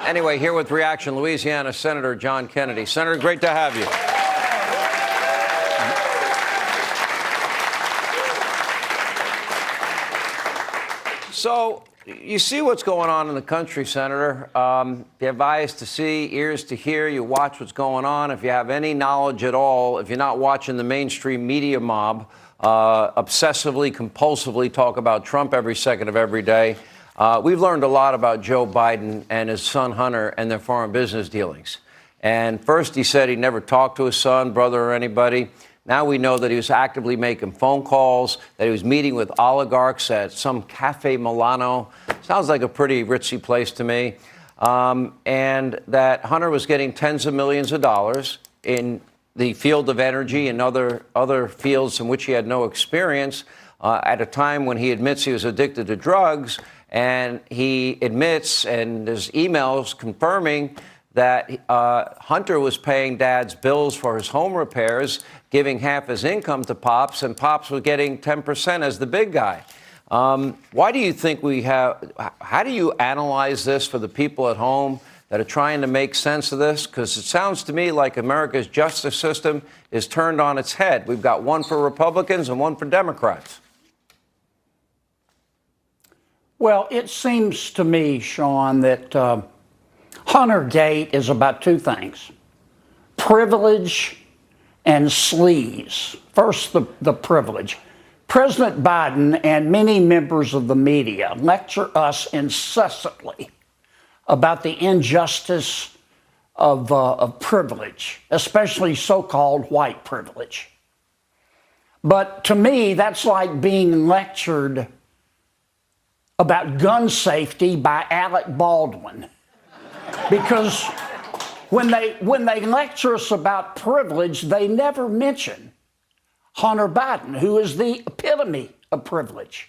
Anyway, here with Reaction, Louisiana Senator John Kennedy. Senator, great to have you. So, you see what's going on in the country, Senator. You have eyes to see, ears to hear. You watch what's going on. If you have any knowledge at all, if you're not watching the mainstream media mob obsessively, compulsively talk about Trump every second of every day, we've learned a lot about Joe Biden and his son Hunter and their foreign business dealings. And first he said he never talked to his son, brother, or anybody. Now we know that he was actively making phone calls, that he was meeting with oligarchs at some Cafe Milano. Sounds like a pretty ritzy place to me. And that Hunter was getting tens of millions of dollars in the field of energy and other fields in which he had no experience at a time when he admits he was addicted to drugs. And he admits, and there's emails confirming that Hunter was paying Dad's bills for his home repairs, giving half his income to Pops, and Pops was getting 10% as the big guy. Why do you think how do you analyze this for the people at home that are trying to make sense of this? Because it sounds to me like America's justice system is turned on its head. We've got one for Republicans and one for Democrats. Well, it seems to me, Sean, that Huntergate is about two things: privilege and sleaze. First, the privilege. President Biden and many members of the media lecture us incessantly about the injustice of privilege, especially so-called white privilege. But to me, that's like being lectured about gun safety by Alec Baldwin. Because when they lecture us about privilege, they never mention Hunter Biden, who is the epitome of privilege.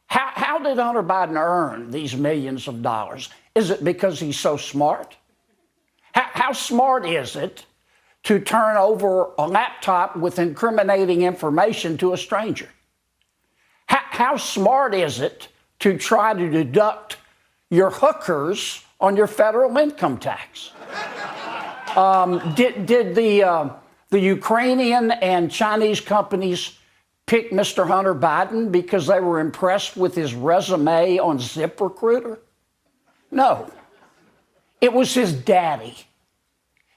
How did Hunter Biden earn these millions of dollars? Is it because he's so smart? How smart is it to turn over a laptop with incriminating information to a stranger? How smart is it to try to deduct your hookers on your federal income tax? Did the Ukrainian and Chinese companies pick Mr. Hunter Biden because they were impressed with his resume on ZipRecruiter? No. It was his daddy.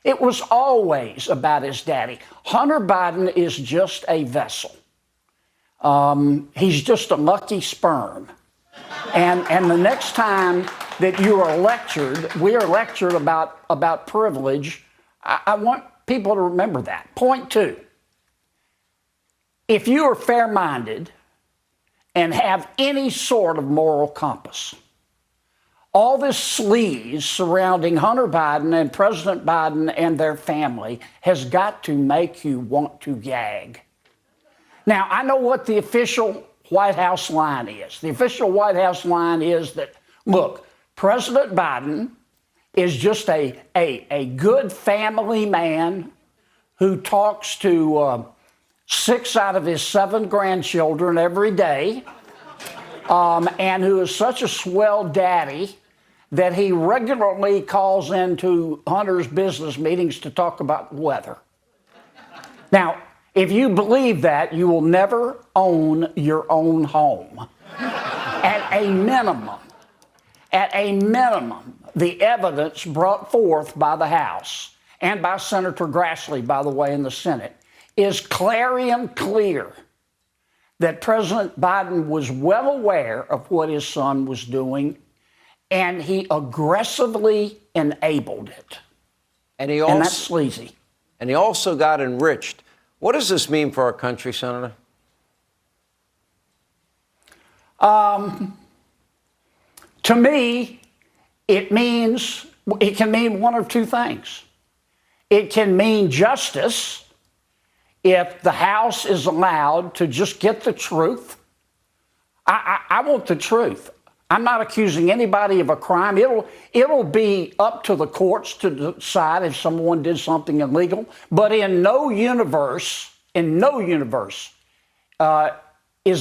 It was always about his daddy. Hunter Biden is just a vessel. He's just a lucky sperm. And the next time that we are lectured about privilege, I want people to remember that. Point two, if you are fair-minded and have any sort of moral compass, all this sleaze surrounding Hunter Biden and President Biden and their family has got to make you want to gag. Now, I know what the official White House line is. The official White House line is that, look, President Biden is just a good family man who talks to 6 out of his 7 grandchildren every day, and who is such a swell daddy that he regularly calls into Hunter's business meetings to talk about weather. Now, if you believe that, you will never own your own home. At a minimum, the evidence brought forth by the House and by Senator Grassley, by the way, in the Senate, is clarion clear that President Biden was well aware of what his son was doing, and he aggressively enabled it. And that's sleazy. And he also got enriched. What does this mean for our country, Senator? To me, it can mean one of two things. It can mean justice if the House is allowed to just get the truth. I want the truth. I'm not accusing anybody of a crime. It'll be up to the courts to decide if someone did something illegal. But in no universe, is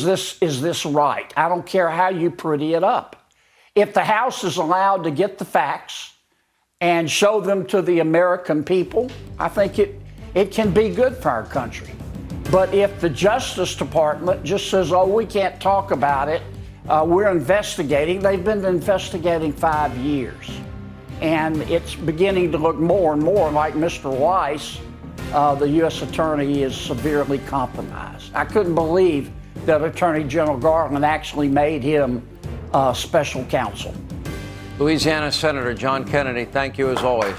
this right? I don't care how you pretty it up. If the House is allowed to get the facts and show them to the American people, I think it can be good for our country. But if the Justice Department just says, oh, we can't talk about it, we're investigating, they've been investigating 5 years. And it's beginning to look more and more like Mr. Weiss, the U.S. Attorney, is severely compromised. I couldn't believe that Attorney General Garland actually made him special counsel. Louisiana Senator John Kennedy, thank you as always.